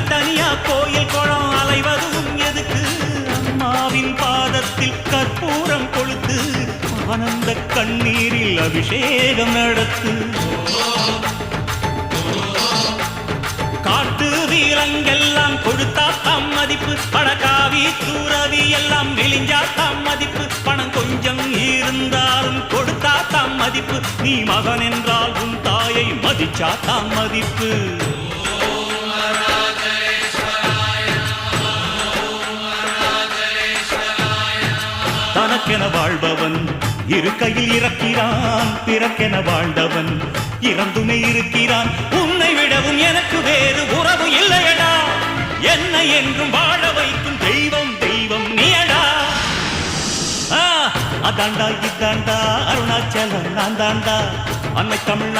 தனித்தனியா கோயில் குளம் அலைவதும் எதுக்கு அம்மாவின் பாதத்தில் கற்பூரம் கொளுத்து ஆனந்த கண்ணீரில் அபிஷேகம் நடத்து காட்டு வீரங்கெல்லாம் கொடுத்தா தாம் மதிப்பு பணக்காவி தூரவி எல்லாம் மெலிஞ்சா தாம் மதிப்பு பணம் கொஞ்சம் இருந்தாலும் கொடுத்தா தாம் மதிப்பு நீ மகன் என்றால் உன் தாயை மதிச்சா தாம் மதிப்பு தனக்கென வாழ்பவன் இருக்கையில் இறக்கிறான் பிறக்கென வாழ்ந்தவன் இறந்துமே இருக்கிறான் உன்னை விடவும் எனக்கு வேறு உறவு இல்லையடா என்னை என்றும் வாழ வைக்கும் தெய்வம் தெய்வம் நீயடா அதாண்டா இதாண்டா அருணாச்சலம் நான் தாண்டா அன்னை தமிழ்